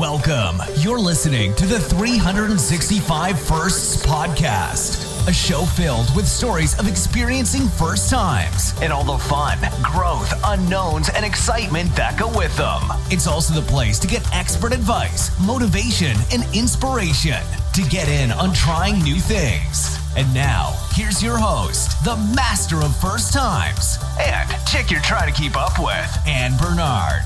Welcome. You're listening to the 365 Firsts podcast, a show filled with stories of experiencing first times and all the fun, growth, unknowns, and excitement that go with them. It's also the place to get expert advice, motivation, and inspiration to get in on trying new things. And now, here's your host, the master of first times, and chick you're trying to keep up with, Ann Bernard.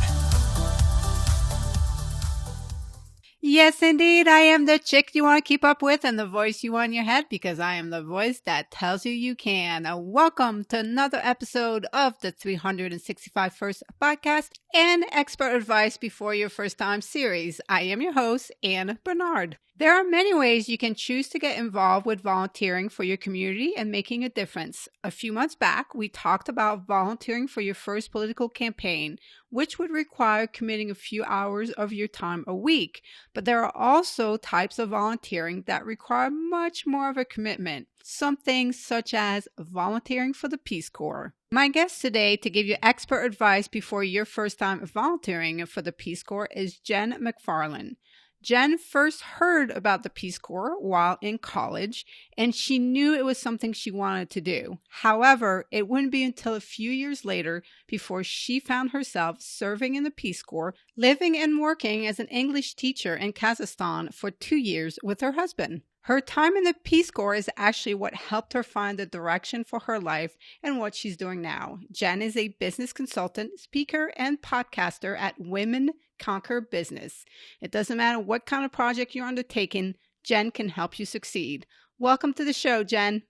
Yes, indeed. I am the chick you want to keep up with and the voice you want in your head, because I am the voice that tells you you can. Welcome to another episode of the 365 First podcast and Expert Advice Before Your First Time series. I am your host, Ann Bernard. There are many ways you can choose to get involved with volunteering for your community and making a difference. A few months back, we talked about volunteering for your first political campaign, which would require committing a few hours of your time a week. But there are also types of volunteering that require much more of a commitment. Some things such as volunteering for the Peace Corps. My guest today to give you expert advice before your first time volunteering for the Peace Corps is Jen McFarland. Jen first heard about the Peace Corps while in college, and she knew it was something she wanted to do. However, it wouldn't be until a few years later before she found herself serving in the Peace Corps, living and working as an English teacher in Kazakhstan for 2 years with her husband. Her time in the Peace Corps is actually what helped her find the direction for her life and what she's doing now. Jen is a business consultant, speaker, and podcaster at Women Conquer Business. It doesn't matter what kind of project you're undertaking, Jen can help you succeed. Welcome to the show, Jen.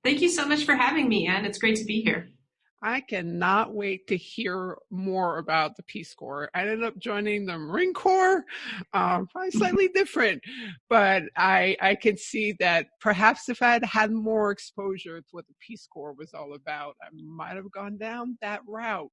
Thank you so much for having me, Ann. It's great to be here. I cannot wait to hear more about the Peace Corps. I ended up joining the Marine Corps, probably slightly different, but I can see that perhaps if I had had more exposure to what the Peace Corps was all about, I might have gone down that route.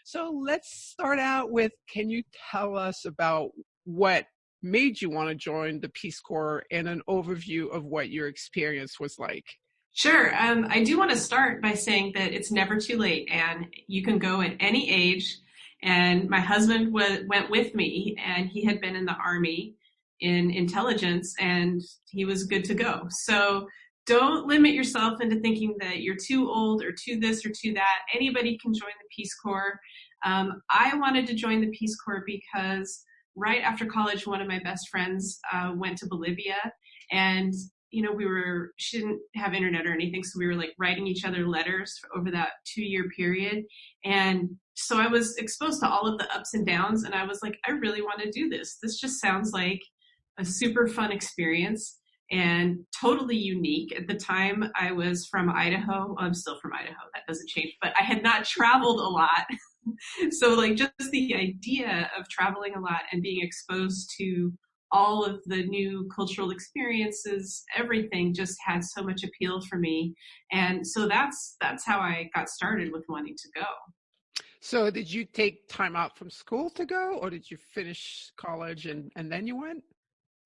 So let's start out with, can you tell us about what made you want to join the Peace Corps and an overview of what your experience was like? Sure. I do want to start by saying that it's never too late, and you can go at any age. And my husband went with me, and he had been in the Army in intelligence, and he was good to go. So don't limit yourself into thinking that you're too old or too this or too that. Anybody can join the Peace Corps. I wanted to join the Peace Corps because right after college, one of my best friends went to Bolivia, and she didn't have internet or anything, so we were like writing each other letters over that 2-year period. And so I was exposed to all of the ups and downs, and I was like, I really want to do this. This just sounds like a super fun experience and totally unique. At the time, I was from Idaho. Well, I'm still from Idaho. That doesn't change, but I had not traveled a lot. So like just the idea of traveling a lot and being exposed to all of the new cultural experiences, everything just had so much appeal for me. And so that's how I got started with wanting to go. So did you take time out from school to go, or did you finish college and then you went?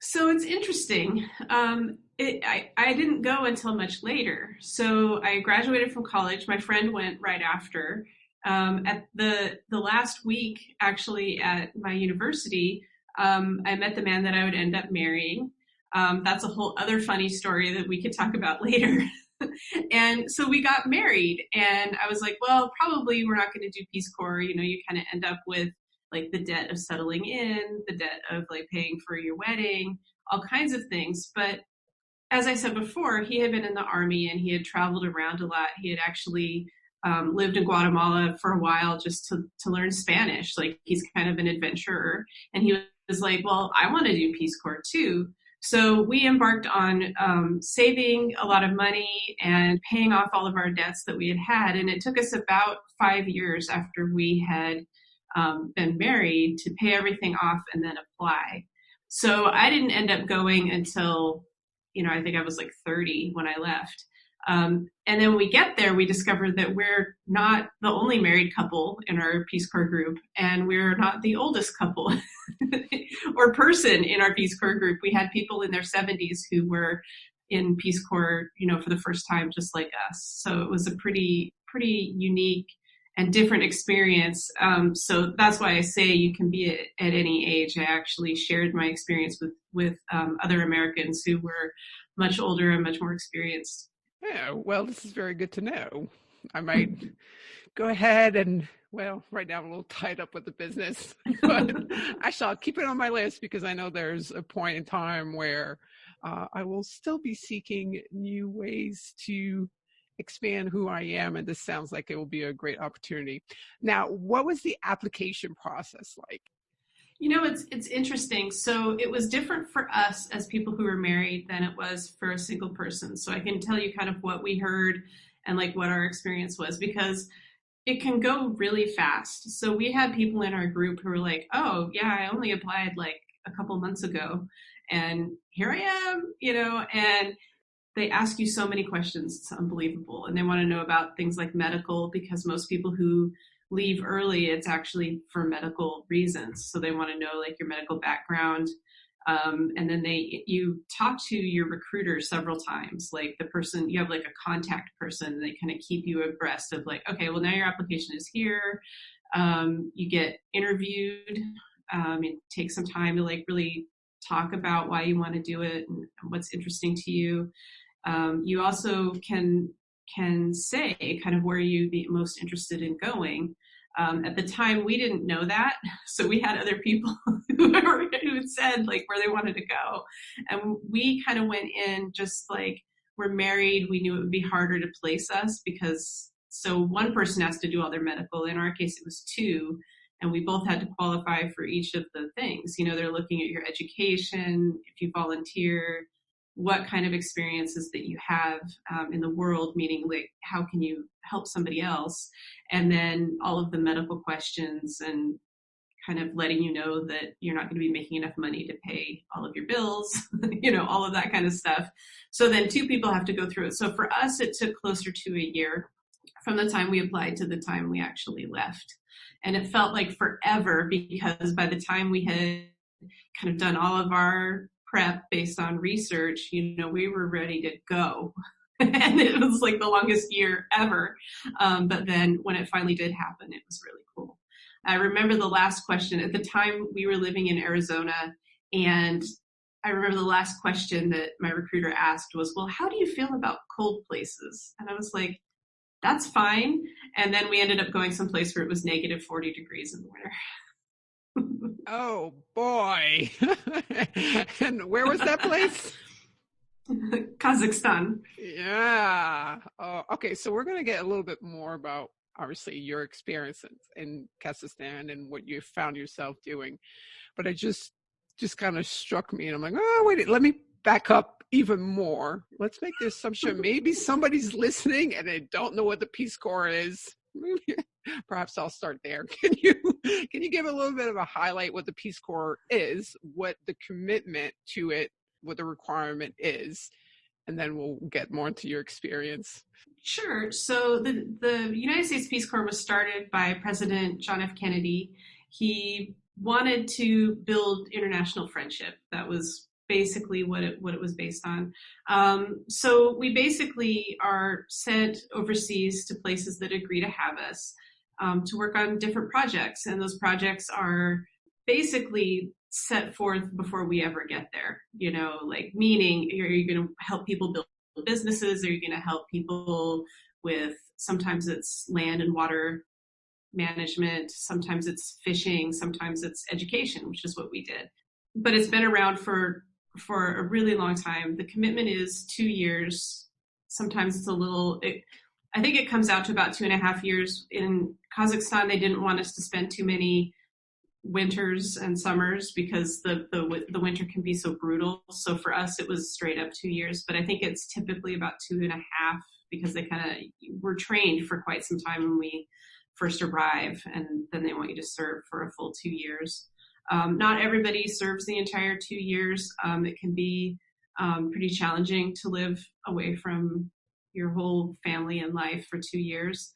So it's interesting. I didn't go until much later. So I graduated from college. My friend went right after. At the last week, actually, at my university, I met the man that I would end up marrying. That's a whole other funny story that we could talk about later. And so we got married, and I was like, well, probably we're not going to do Peace Corps. You kind of end up with like the debt of settling in, the debt of like paying for your wedding, all kinds of things. But as I said before, he had been in the Army and he had traveled around a lot. He had actually lived in Guatemala for a while just to learn Spanish. Like he's kind of an adventurer, and he was like, well, I want to do Peace Corps too. So we embarked on saving a lot of money and paying off all of our debts that we had. And it took us about 5 years after we had been married to pay everything off and then apply. So I didn't end up going until, I think I was like 30 when I left. And then when we get there, we discovered that we're not the only married couple in our Peace Corps group, and we're not the oldest couple or person in our Peace Corps group. We had people in their 70s who were in Peace Corps, for the first time, just like us. So it was a pretty unique and different experience. So that's why I say you can be at any age. I actually shared my experience with other Americans who were much older and much more experienced. Yeah, well, this is very good to know. I might go ahead and, well, right now I'm a little tied up with the business, but I shall keep it on my list because I know there's a point in time where I will still be seeking new ways to expand who I am. And this sounds like it will be a great opportunity. Now, what was the application process like? It's interesting. So it was different for us as people who were married than it was for a single person. So I can tell you kind of what we heard and like what our experience was, because it can go really fast. So we had people in our group who were like, oh yeah, I only applied like a couple months ago and here I am, and they ask you so many questions. It's unbelievable. And they want to know about things like medical, because most people who leave early, it's actually for medical reasons. So they want to know like your medical background. And then you talk to your recruiter several times, like the person, you have like a contact person, they kind of keep you abreast of like, okay, well now your application is here. You get interviewed, it takes some time to like really talk about why you want to do it and what's interesting to you. You also can say kind of where you'd be most interested in going. At the time, we didn't know that, so we had other people who had said like where they wanted to go, and we kind of went in just like, we're married. We knew it would be harder to place us because so one person has to do all their medical. In our case, it was two, and we both had to qualify for each of the things. They're looking at your education, if you volunteer, what kind of experiences that you have in the world, meaning like how can you help somebody else, and then all of the medical questions and kind of letting you know that you're not going to be making enough money to pay all of your bills, all of that kind of stuff. So then two people have to go through it. So for us, it took closer to a year from the time we applied to the time we actually left. And it felt like forever because by the time we had kind of done all of our prep based on research, we were ready to go. And it was like the longest year ever. But then when it finally did happen, it was really cool. I remember the last question. At the time, we were living in Arizona, and I remember the last question that my recruiter asked was, well, how do you feel about cold places? And I was like, that's fine. And then we ended up going someplace where it was negative 40 degrees in the winter. Oh boy. And where was that place? Kazakhstan. Yeah. Okay. So we're going to get a little bit more about obviously your experience in Kazakhstan and what you found yourself doing. But it just kind of struck me, and I'm like, oh, wait, let me back up even more. Let's make the assumption maybe somebody's listening and they don't know what the Peace Corps is. Perhaps I'll start there. Can you give a little bit of a highlight what the Peace Corps is, what the commitment to it, what the requirement is, and then we'll get more into your experience. Sure. So the United States Peace Corps was started by President John F. Kennedy. He wanted to build international friendship. That was basically what it was based on. So we basically are sent overseas to places that agree to have us to work on different projects. And those projects are basically set forth before we ever get there, like meaning, are you going to help people build businesses? Are you going to help people with, sometimes it's land and water management, sometimes it's fishing, sometimes it's education, which is what we did. But it's been around for a really long time. The commitment is 2 years. Sometimes it's I think it comes out to about 2.5 years. In Kazakhstan, they didn't want us to spend too many winters and summers because the winter can be so brutal. So for us, it was straight up 2 years, but I think it's typically about 2.5 because they kind of were trained for quite some time when we first arrive, and then they want you to serve for a full 2 years. Not everybody serves the entire 2 years. It can be pretty challenging to live away from your whole family and life for 2 years.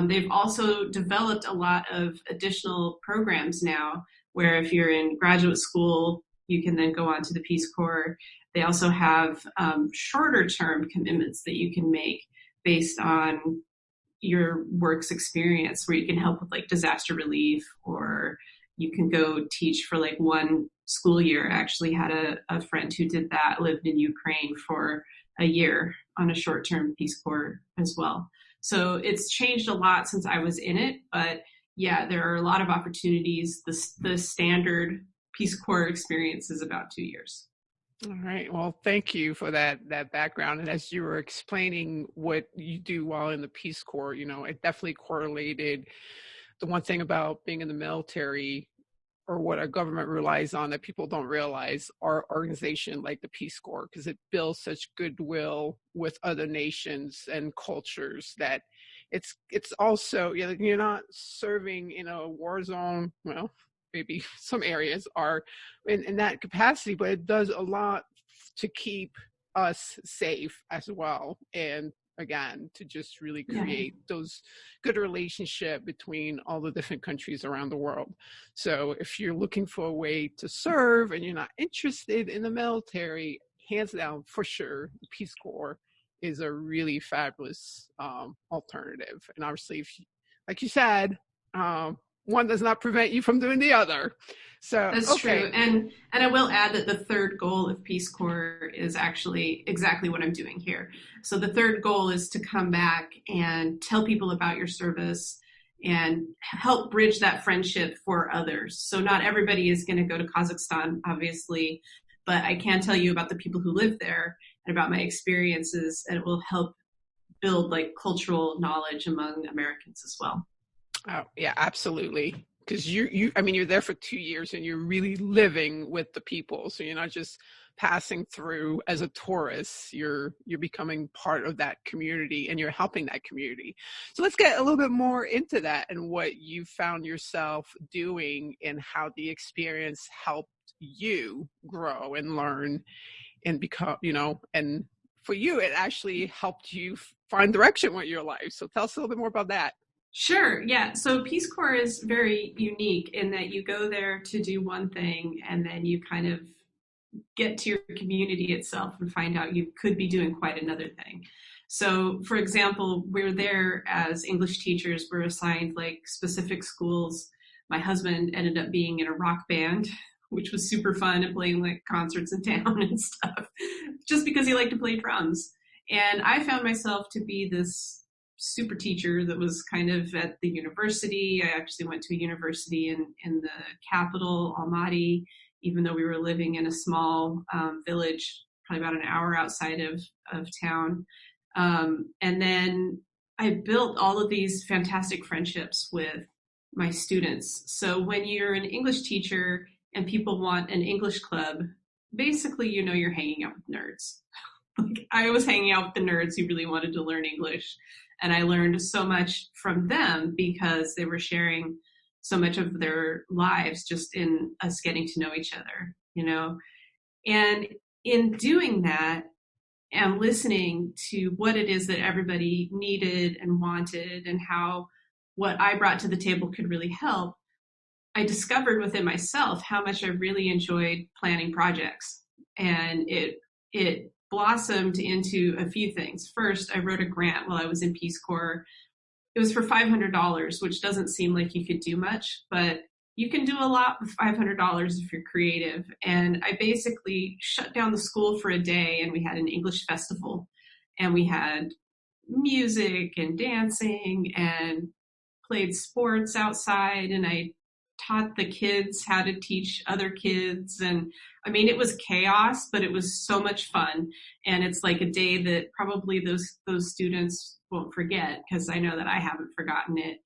They've also developed a lot of additional programs now where if you're in graduate school, you can then go on to the Peace Corps. They also have shorter term commitments that you can make based on your work's experience, where you can help with like disaster relief, or you can go teach for like one school year. I actually had a friend who did that, lived in Ukraine for a year on a short-term Peace Corps as well. So it's changed a lot since I was in it, but yeah, there are a lot of opportunities. The standard Peace Corps experience is about 2 years. All right. Well, thank you for that background. And as you were explaining what you do while in the Peace Corps, it definitely correlated. The one thing about being in the military, or what our government relies on that people don't realize, our organization like the Peace Corps, because it builds such goodwill with other nations and cultures that it's also, you're not serving in a war zone. Well, maybe some areas are in that capacity, but it does a lot to keep us safe as well. And again, to just really create those good relationship between all the different countries around the world. So if you're looking for a way to serve and you're not interested in the military, hands down, for sure, the Peace Corps is a really fabulous alternative. And obviously, if you, like you said, one does not prevent you from doing the other. So that's true. And I will add that the third goal of Peace Corps is actually exactly what I'm doing here. So the third goal is to come back and tell people about your service and help bridge that friendship for others. So not everybody is going to go to Kazakhstan, obviously, but I can tell you about the people who live there and about my experiences, and it will help build like cultural knowledge among Americans as well. Oh, yeah, absolutely. Because you're there for 2 years and you're really living with the people. So you're not just passing through as a tourist. You're becoming part of that community and you're helping that community. So let's get a little bit more into that and what you found yourself doing and how the experience helped you grow and learn and become, and for you, it actually helped you find direction with your life. So tell us a little bit more about that. Sure. Yeah. So Peace Corps is very unique in that you go there to do one thing and then you kind of get to your community itself and find out you could be doing quite another thing. So, for example, we're there as English teachers. We're assigned like specific schools. My husband ended up being in a rock band, which was super fun, and playing like concerts in town and stuff, just because he liked to play drums. And I found myself to be this super teacher that was kind of at the university. I actually went to a university in the capital, Almaty, even though we were living in a small village, probably about an hour outside of town. And then I built all of these fantastic friendships with my students. So when you're an English teacher and people want an English club, basically, you're hanging out with nerds. Like, I was hanging out with the nerds who really wanted to learn English. And I learned so much from them because they were sharing so much of their lives just in us getting to know each other, And in doing that and listening to what it is that everybody needed and wanted and how what I brought to the table could really help, I discovered within myself how much I really enjoyed planning projects. And it blossomed into a few things. First, I wrote a grant while I was in Peace Corps. It was for $500, which doesn't seem like you could do much, but you can do a lot with $500 if you're creative. And I basically shut down the school for a day and we had an English festival and we had music and dancing and played sports outside, and I taught the kids how to teach other kids. And I mean, it was chaos, but it was so much fun. And it's like a day that probably those students won't forget, because I know that I haven't forgotten it.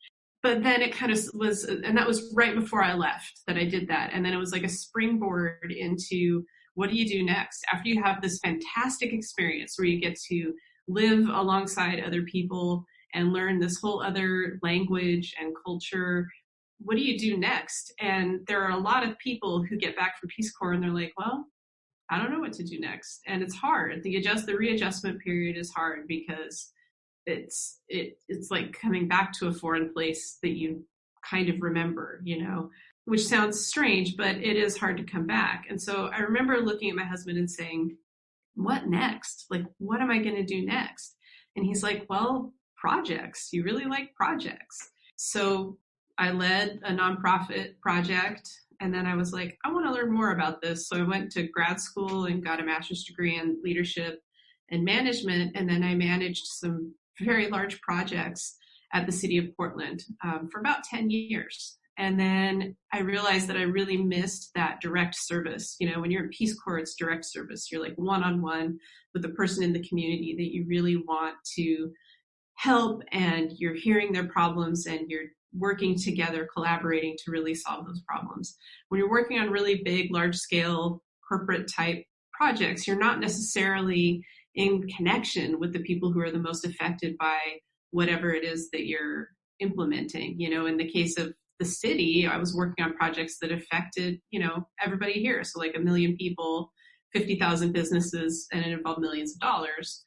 But then it kind of was, and that was right before I left that I did that. And then it was like a springboard into what do you do next? After you have this fantastic experience where you get to live alongside other people and learn this whole other language and culture, what do you do next? And there are a lot of people who get back from Peace Corps and they're like, well, I don't know what to do next. And it's hard. The readjustment period is hard because it's like coming back to a foreign place that you kind of remember, which sounds strange, but it is hard to come back. And so I remember looking at my husband and saying, what next? Like, what am I going to do next? And he's like, well, projects. You really like projects. So I led a nonprofit project, and then I was like, I want to learn more about this. So I went to grad school and got a master's degree in leadership and management. And then I managed some very large projects at the city of Portland for about 10 years. And then I realized that I really missed that direct service. You know, when you're in Peace Corps, it's direct service. You're like one-on-one with the person in the community that you really want to help, and you're hearing their problems and you're working together, collaborating to really solve those problems. When you're working on really big, large-scale corporate type projects, you're not necessarily in connection with the people who are the most affected by whatever it is that you're implementing. You know, in the case of the city, I was working on projects that affected, you know, everybody here. So like 1 million people, 50,000 businesses, and it involved millions of dollars.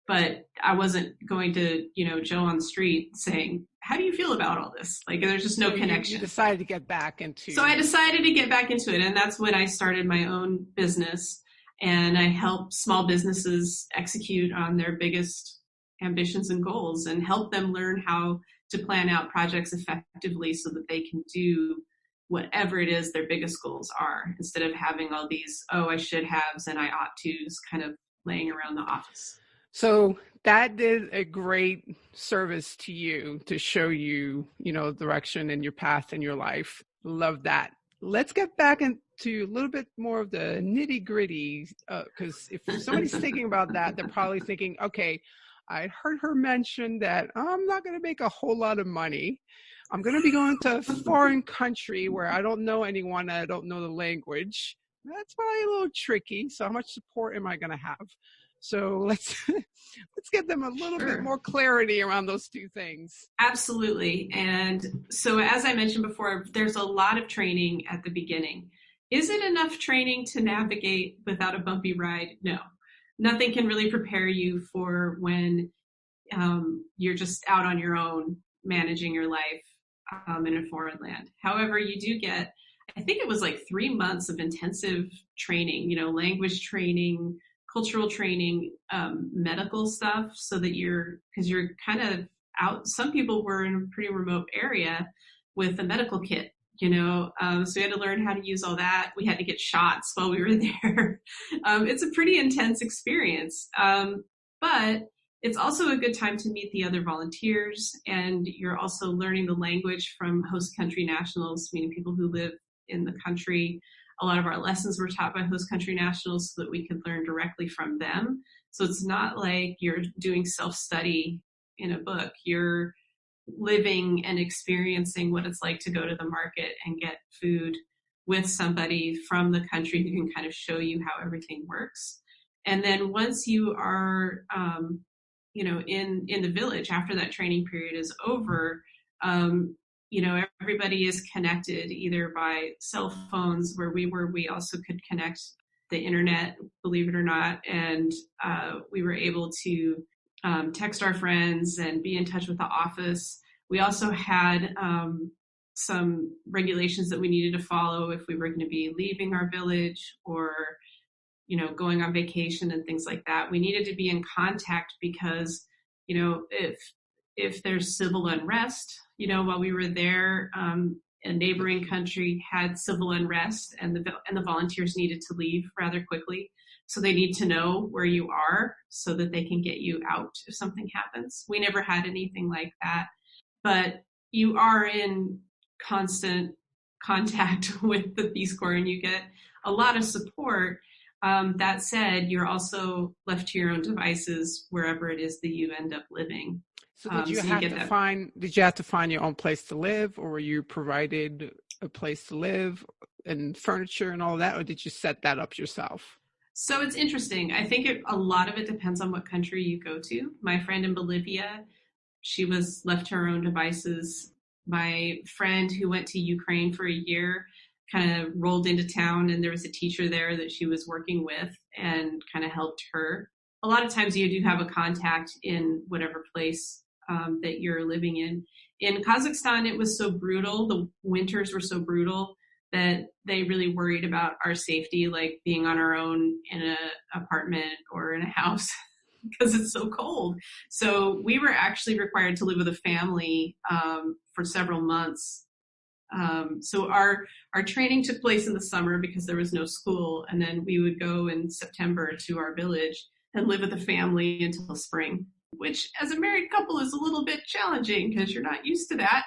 But I wasn't going to, you know, Joe on the street saying, how do you feel about all this? Like, there's just no connection. You decided to get back into. So I decided to get back into it. And that's when I started my own business. And I help small businesses execute on their biggest ambitions and goals, and help them learn how to plan out projects effectively so that they can do whatever it is their biggest goals are, instead of having all these, oh, I should haves and I ought to's kind of laying around the office. So that did a great service to you to show you, you know, direction and your path in your life. Love that. Let's get back into a little bit more of the nitty gritty, because if somebody's thinking about that, they're probably thinking, okay, I heard her mention that I'm not going to make a whole lot of money. I'm going to be going to a foreign country where I don't know anyone, I don't know the language. That's probably a little tricky. So how much support am I going to have? So let's get them a little bit more clarity around those two things. Absolutely. And so as I mentioned before, there's a lot of training at the beginning. Is it enough training to navigate without a bumpy ride? No. Nothing can really prepare you for when you're just out on your own managing your life in a foreign land. However, you do get, I think it was like 3 months of intensive training, you know, language training, cultural training, medical stuff, so that because you're kind of out. Some people were in a pretty remote area with a medical kit, you know, so we had to learn how to use all that. We had to get shots while we were there. It's a pretty intense experience, but it's also a good time to meet the other volunteers, and you're also learning the language from host country nationals, meaning people who live in the country. A lot of our lessons were taught by host country nationals so that we could learn directly from them. So it's not like you're doing self-study in a book. You're living and experiencing what it's like to go to the market and get food with somebody from the country who can kind of show you how everything works. And then once you are, you know, in the village, after that training period is over, you know, everybody is connected either by cell phones. Where we were, we also could connect the internet, believe it or not. And we were able to text our friends and be in touch with the office. We also had some regulations that we needed to follow if we were going to be leaving our village or, you know, going on vacation and things like that. We needed to be in contact because, you know, if there's civil unrest, you know, while we were there, a neighboring country had civil unrest, and the volunteers needed to leave rather quickly. So they need to know where you are so that they can get you out if something happens. We never had anything like that, but you are in constant contact with the Peace Corps and you get a lot of support. That said, you're also left to your own devices wherever it is that you end up living. So did you have to find your own place to live, or were you provided a place to live and furniture and all that, or did you set that up yourself? So it's interesting. I think a lot of it depends on what country you go to. My friend in Bolivia, she was left to her own devices. My friend who went to Ukraine for a year kind of rolled into town, and there was a teacher there that she was working with and kind of helped her. A lot of times you do have a contact in whatever place that you're living in. In Kazakhstan, it was so brutal. The winters were so brutal that they really worried about our safety, like being on our own in an apartment or in a house. because it's so cold. So we were actually required to live with a family for several months. So our training took place in the summer because there was no school, and then we would go in September to our village and live with the family until spring, which as a married couple is a little bit challenging because you're not used to that.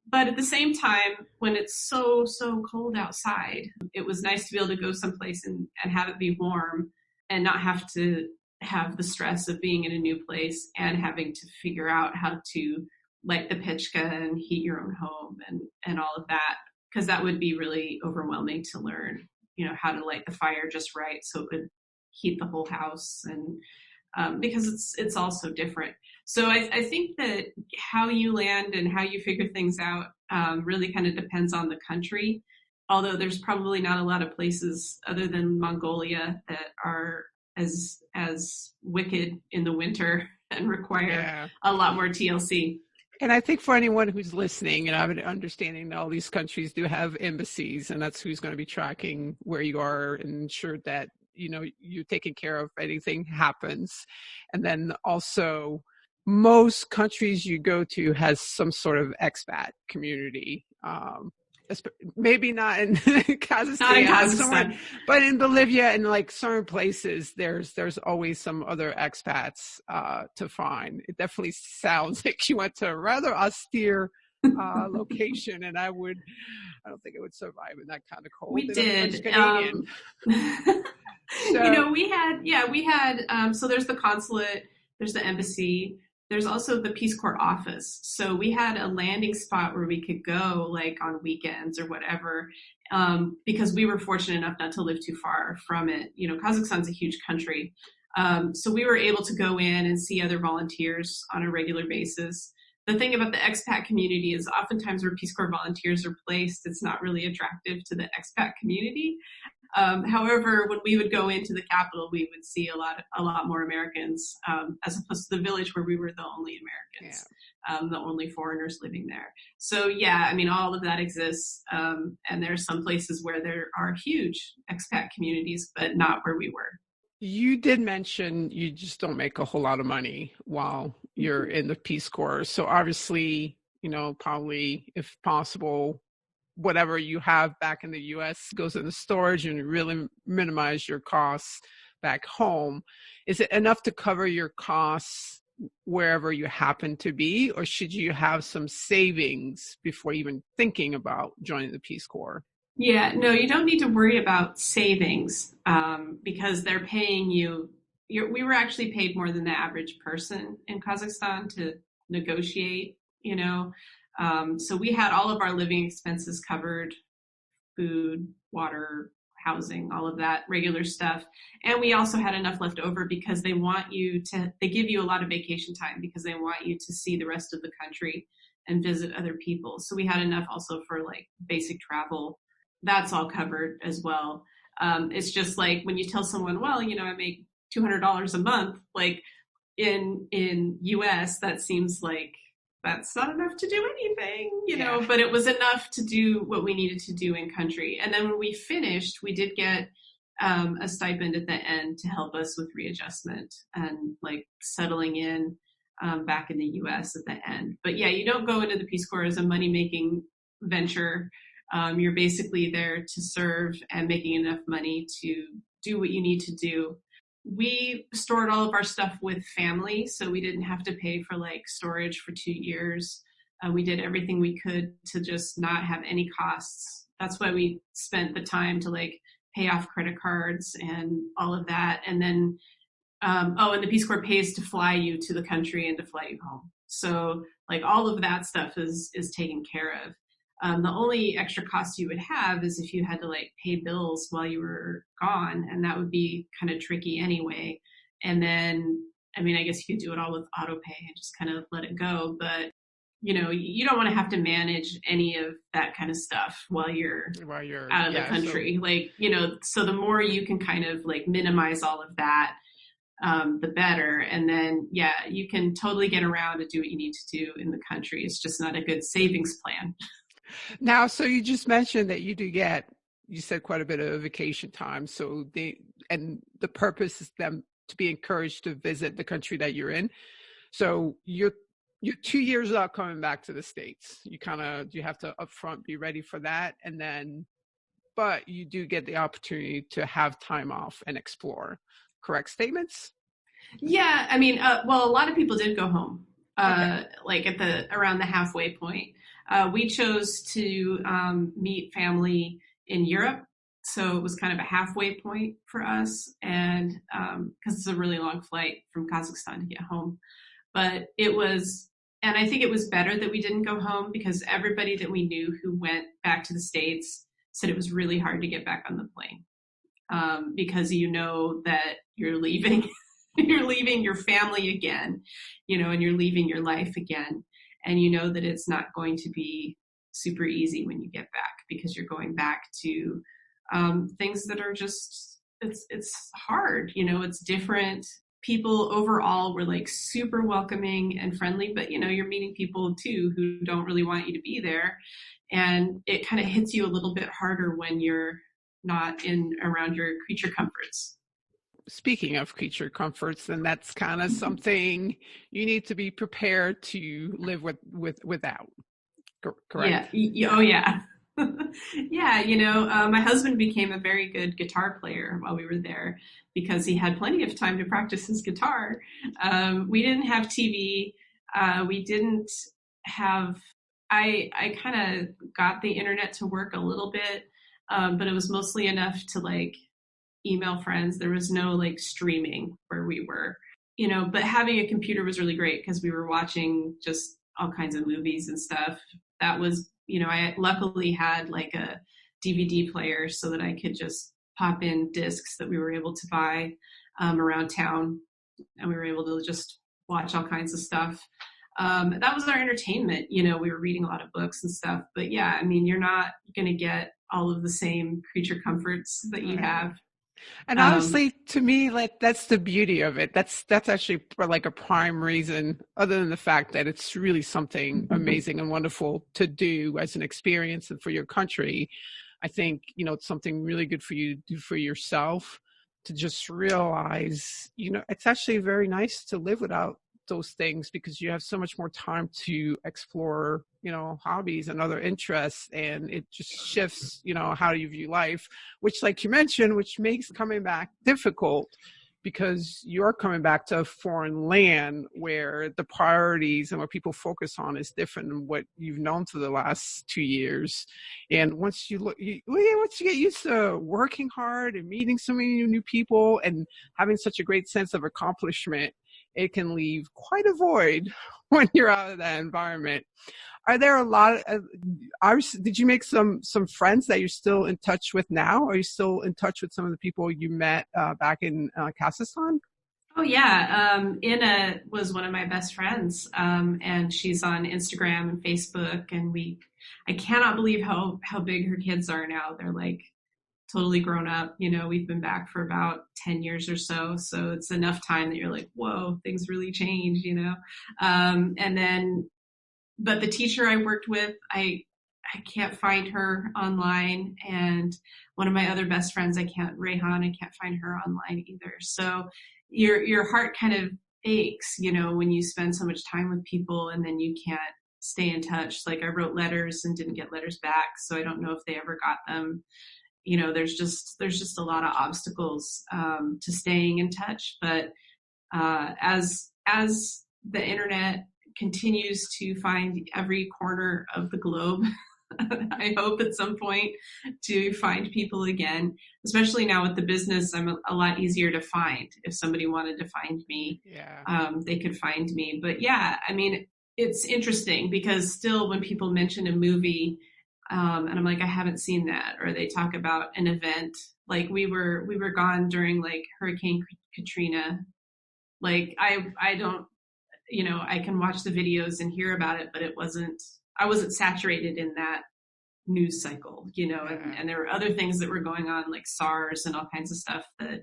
But at the same time, when it's so cold outside, it was nice to be able to go someplace and have it be warm and not have to have the stress of being in a new place and having to figure out how to light the pitchka and heat your own home and all of that, because that would be really overwhelming to learn, how to light the fire just right so it would heat the whole house, and because it's all so different. So I think that how you land and how you figure things out really kind of depends on the country, although there's probably not a lot of places other than Mongolia that are as wicked in the winter and require a lot more TLC. And I think for anyone who's listening, and I'm understanding that all these countries do have embassies, and that's who's going to be tracking where you are and ensure that, you're taken care of if anything happens. And then also, most countries you go to has some sort of expat community. Maybe not in Kazakhstan, not in Kazakhstan. But in Bolivia and like certain places, there's always some other expats to find. It definitely sounds like you went to a rather austere location, and I don't think I would survive in that kind of cold. We did. So, we had, so there's the consulate, there's the embassy, there's also the Peace Corps office. So we had a landing spot where we could go like on weekends or whatever, because we were fortunate enough not to live too far from it. Kazakhstan's a huge country. So we were able to go in and see other volunteers on a regular basis. The thing about the expat community is oftentimes where Peace Corps volunteers are placed, it's not really attractive to the expat community. However, when we would go into the capital, we would see a lot more Americans, as opposed to the village where we were the only Americans, the only foreigners living there. So all of that exists. And there are some places where there are huge expat communities, but not where we were. You did mention you just don't make a whole lot of money while you're in the Peace Corps. So obviously, probably if possible, whatever you have back in the U.S. goes into storage and really minimize your costs back home. Is it enough to cover your costs wherever you happen to be, or should you have some savings before even thinking about joining the Peace Corps? Yeah, no, you don't need to worry about savings because they're paying you. We were actually paid more than the average person in Kazakhstan to negotiate, So we had all of our living expenses covered, food, water, housing, all of that regular stuff. And we also had enough left over because they give you a lot of vacation time because they want you to see the rest of the country and visit other people. So we had enough also for like basic travel. That's all covered as well. It's just like when you tell someone, well, I make $200 a month, like in US, that seems like that's not enough to do anything, but it was enough to do what we needed to do in country. And then when we finished, we did get a stipend at the end to help us with readjustment and like settling in back in the US at the end. But you don't go into the Peace Corps as a money-making venture. You're basically there to serve and making enough money to do what you need to do. We stored all of our stuff with family, so we didn't have to pay for like storage for 2 years. We did everything we could to just not have any costs. That's why we spent the time to like pay off credit cards and all of that. And then, and the Peace Corps pays to fly you to the country and to fly you home. So like all of that stuff is taken care of. The only extra cost you would have is if you had to like pay bills while you were gone, and that would be kind of tricky anyway. And then, I guess you could do it all with auto pay and just kind of let it go. But, you don't want to have to manage any of that kind of stuff while you're out of the country. So the more you can kind of like minimize all of that, the better. And then, you can totally get around and do what you need to do in the country. It's just not a good savings plan. Now, so you just mentioned that you said quite a bit of vacation time. So the purpose is them to be encouraged to visit the country that you're in. So you're 2 years out coming back to the States. You have to upfront be ready for that. And then, but you do get the opportunity to have time off and explore. Correct statements? Yeah, I mean, well, a lot of people did go home, Okay. like around the halfway point. We chose to meet family in Europe, so it was kind of a halfway point for us, and because it's a really long flight from Kazakhstan to get home. But it was, and I think it was better that we didn't go home because everybody that we knew who went back to the States said it was really hard to get back on the plane, because you know that you're leaving you're leaving your family again, and you're leaving your life again, and you know that it's not going to be super easy when you get back because you're going back to things that are just it's hard. It's different. People overall were like super welcoming and friendly, but you're meeting people too who don't really want you to be there, and it kind of hits you a little bit harder when you're not in around your creature comforts. Speaking of creature comforts, then that's kind of something you need to be prepared to live without. Correct? Yeah. Oh, yeah. Yeah. My husband became a very good guitar player while we were there because he had plenty of time to practice his guitar. We didn't have TV. We didn't have, I kind of got the internet to work a little bit, but it was mostly enough to like email friends. There was no like streaming where we were, but having a computer was really great because we were watching just all kinds of movies and stuff. That was, I luckily had like a DVD player so that I could just pop in discs that we were able to buy around town, and we were able to just watch all kinds of stuff. That was our entertainment. We were reading a lot of books and stuff, but yeah, I mean, you're not going to get all of the same creature comforts that you have. And honestly, to me, like that's the beauty of it. That's actually like a prime reason, other than the fact that it's really something amazing and wonderful to do as an experience and for your country. I think, it's something really good for you to do for yourself, to just realize, it's actually very nice to live without those things because you have so much more time to explore, hobbies and other interests, and it just shifts, how you view life, which, like you mentioned, which makes coming back difficult because you're coming back to a foreign land where the priorities and what people focus on is different than what you've known for the last 2 years. And once you get used to working hard and meeting so many new people and having such a great sense of accomplishment, it can leave quite a void when you're out of that environment. Are there a lot of, did you make some friends that you're still in touch with now? Are you still in touch with some of the people you met back in Kazakhstan? Oh yeah, Inna was one of my best friends, and she's on Instagram and Facebook, and I cannot believe how big her kids are now. They're like totally grown up. We've been back for about 10 years or so. So it's enough time that you're like, whoa, things really change, and then, but the teacher I worked with, I can't find her online. And one of my other best friends, Rayhan, I can't find her online either. So your heart kind of aches, when you spend so much time with people and then you can't stay in touch. Like I wrote letters and didn't get letters back. So I don't know if they ever got them. There's just a lot of obstacles to staying in touch. But as the internet continues to find every corner of the globe, I hope at some point to find people again, especially now with the business. I'm a lot easier to find. If somebody wanted to find me, they could find me. But yeah, I mean, it's interesting because still when people mention a movie, and I'm like, I haven't seen that, or they talk about an event. Like we were gone during like Hurricane Katrina. Like I don't, I can watch the videos and hear about it, but I wasn't saturated in that news cycle, and there were other things that were going on like SARS and all kinds of stuff that,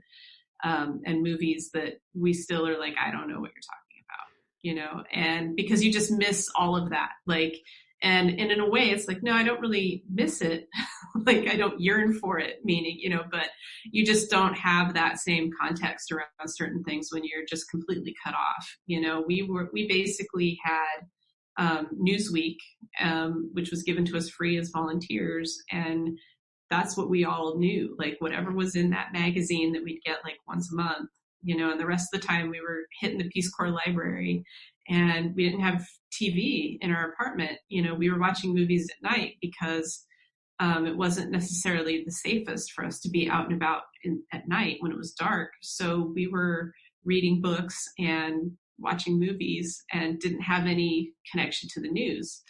and movies that we still are like, I don't know what you're talking about, and because you just miss all of that. Like, and in a way it's like, no, I don't really miss it. like I don't yearn for it, meaning, but you just don't have that same context around certain things when you're just completely cut off. We basically had Newsweek, which was given to us free as volunteers, and that's what we all knew. Like whatever was in that magazine that we'd get like once a month, and the rest of the time we were hitting the Peace Corps library, and we didn't have TV in our apartment. We were watching movies at night because it wasn't necessarily the safest for us to be out and about at night when it was dark. So we were reading books and watching movies and didn't have any connection to the news.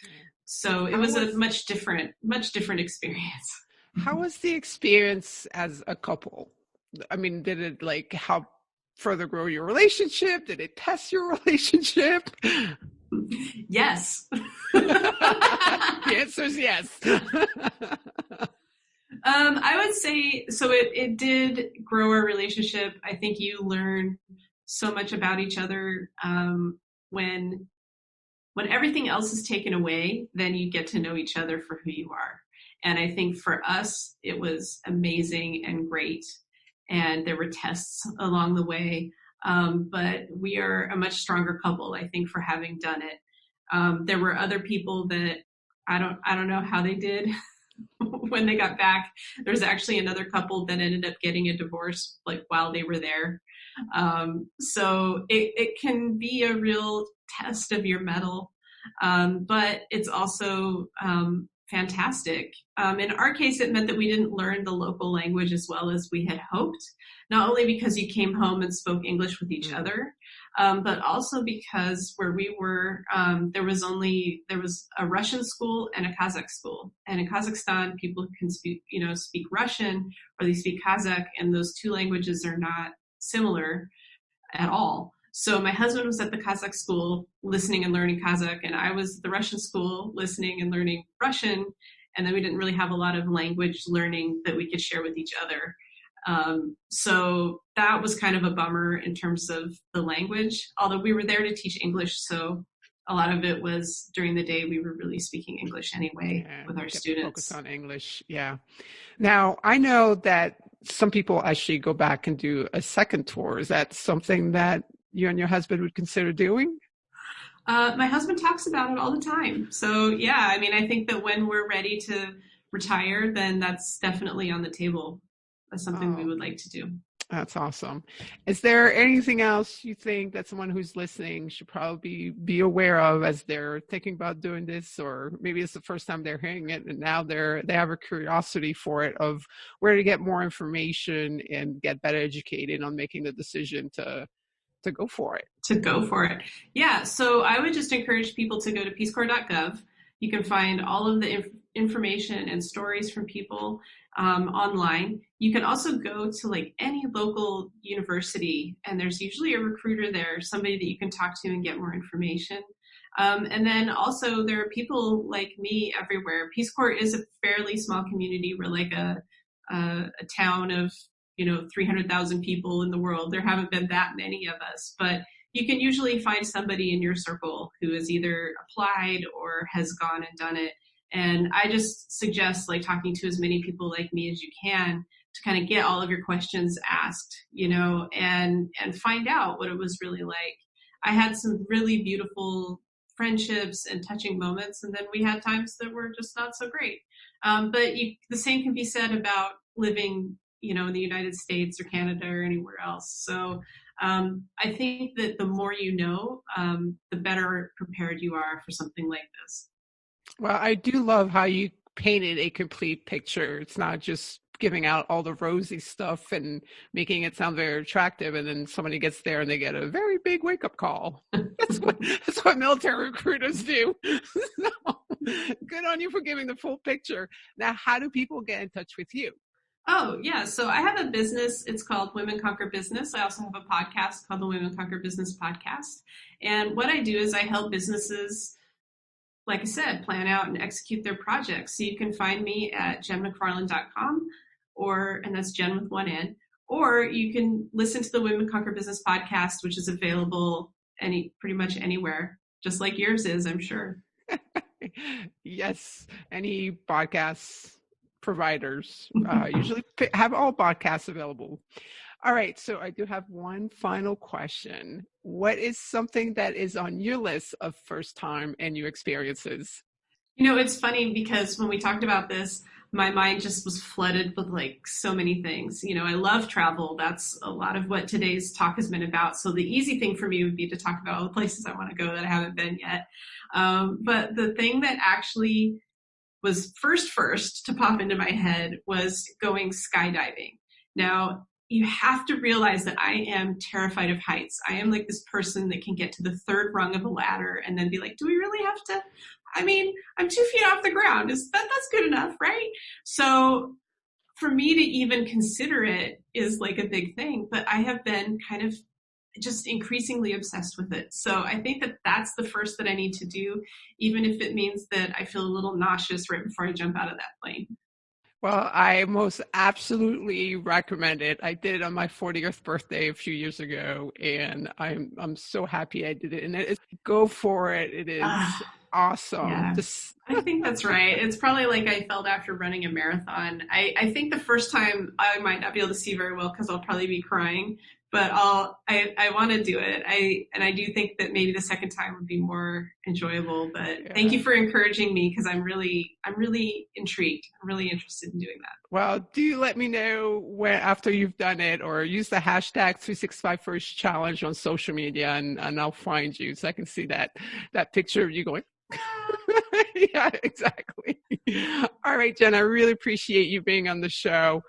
So it was a much different experience. How was the experience as a couple? I mean, did it help further grow your relationship? Did it test your relationship? Yes. The answer is yes. I would say, so it did grow our relationship. I think you learn so much about each other when everything else is taken away, then you get to know each other for who you are. And I think for us, it was amazing and great. And there were tests along the way. But we are a much stronger couple, I think, for having done it. There were other people that I don't know how they did when they got back. There's actually another couple that ended up getting a divorce like while they were there. So it can be a real test of your mettle. But it's also fantastic. In our case, it meant that we didn't learn the local language as well as we had hoped, not only because you came home and spoke English with each other, but also because where we were, there was a Russian school and a Kazakh school. And in Kazakhstan, people can speak Russian or they speak Kazakh, and those two languages are not similar at all. So my husband was at the Kazakh school listening and learning Kazakh, and I was at the Russian school listening and learning Russian. And then we didn't really have a lot of language learning that we could share with each other. So that was kind of a bummer in terms of the language, although we were there to teach English. So a lot of it was during the day, we were really speaking English anyway with our students. Focus on English. Yeah. Now, I know that some people actually go back and do a second tour. Is that something that you and your husband would consider doing? My husband talks about it all the time. So yeah, I mean, I think that when we're ready to retire, then that's definitely on the table. That's something we would like to do. That's awesome. Is there anything else you think that someone who's listening should probably be aware of as they're thinking about doing this, or maybe it's the first time they're hearing it and now they have a curiosity for it of where to get more information and get better educated on making the decision to go for it? Yeah. So I would just encourage people to go to peacecorps.gov. You can find all of the information and stories from people online. You can also go to like any local university, and there's usually a recruiter there, somebody that you can talk to and get more information. And then also there are people like me everywhere. Peace Corps is a fairly small community. We're like a town of 300,000 people in the world. There haven't been that many of us, but you can usually find somebody in your circle who has either applied or has gone and done it. And I just suggest like talking to as many people like me as you can to kind of get all of your questions asked, and find out what it was really like. I had some really beautiful friendships and touching moments, and then we had times that were just not so great. But the same can be said about living in the United States or Canada or anywhere else. So I think that the more you know, the better prepared you are for something like this. Well, I do love how you painted a complete picture. It's not just giving out all the rosy stuff and making it sound very attractive, and then somebody gets there and they get a very big wake-up call. That's what military recruiters do. So, good on you for giving the full picture. Now, how do people get in touch with you? Oh, yeah. So I have a business. It's called Women Conquer Business. I also have a podcast called the Women Conquer Business Podcast. And what I do is I help businesses, like I said, plan out and execute their projects. So you can find me at jenmcfarland.com, and that's Jen with one N, or you can listen to the Women Conquer Business Podcast, which is available pretty much anywhere, just like yours is, I'm sure. Yes. Any podcasts providers usually have all podcasts available. All right, so I do have one final question. What is something that is on your list of first time and new experiences? It's funny because when we talked about this, my mind just was flooded with like so many things. I love travel. That's a lot of what today's talk has been about. So the easy thing for me would be to talk about all the places I want to go that I haven't been yet. But the thing that actually was first to pop into my head was going skydiving. Now, you have to realize that I am terrified of heights. I am like this person that can get to the third rung of a ladder and then be like, do we really have to? I mean, I'm 2 feet off the ground. That's good enough, right? So for me to even consider it is like a big thing, but I have been kind of just increasingly obsessed with it. So I think that that's the first that I need to do, even if it means that I feel a little nauseous right before I jump out of that plane. Well, I most absolutely recommend it. I did it on my 40th birthday a few years ago, and I'm so happy I did it. And go for it. It is awesome. Yeah. I think that's right. It's probably like I felt after running a marathon. I think the first time I might not be able to see very well because I'll probably be crying, but I want to do it. I do think that maybe the second time would be more enjoyable, but Thank you for encouraging me because I'm really intrigued. I'm really interested in doing that. Well, do let me know when after you've done it, or use the hashtag 365First Challenge on social media, and I'll find you so I can see that picture of you going. Yeah, exactly. All right, Jen, I really appreciate you being on the show.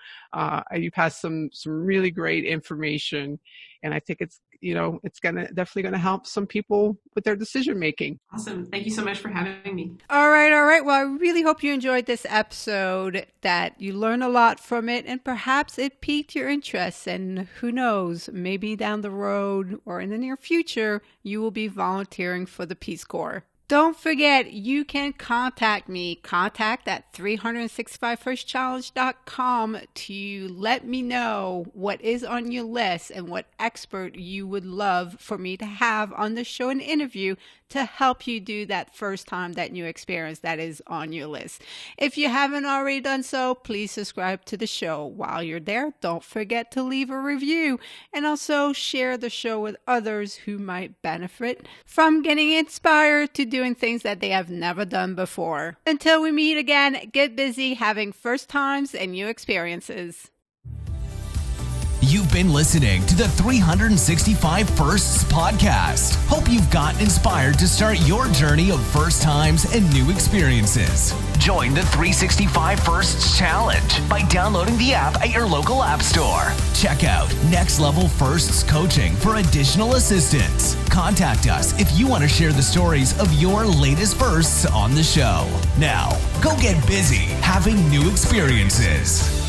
You've had some really great information, and I think it's definitely gonna help some people with their decision making. Awesome. Thank you so much for having me. All right. Well, I really hope you enjoyed this episode, that you learned a lot from it, and perhaps it piqued your interest. And who knows, maybe down the road or in the near future, you will be volunteering for the Peace Corps. Don't forget, you can contact me, contact at 365firstchallenge.com to let me know what is on your list and what expert you would love for me to have on the show and interview to help you do that first time, that new experience that is on your list. If you haven't already done so, please subscribe to the show. While you're there, don't forget to leave a review and also share the show with others who might benefit from getting inspired to doing things that they have never done before. Until we meet again, get busy having first times and new experiences. You've been listening to the 365 Firsts podcast. Hope you've gotten inspired to start your journey of first times and new experiences. Join the 365 Firsts Challenge by downloading the app at your local app store. Check out Next Level Firsts Coaching for additional assistance. Contact us if you want to share the stories of your latest firsts on the show. Now, go get busy having new experiences.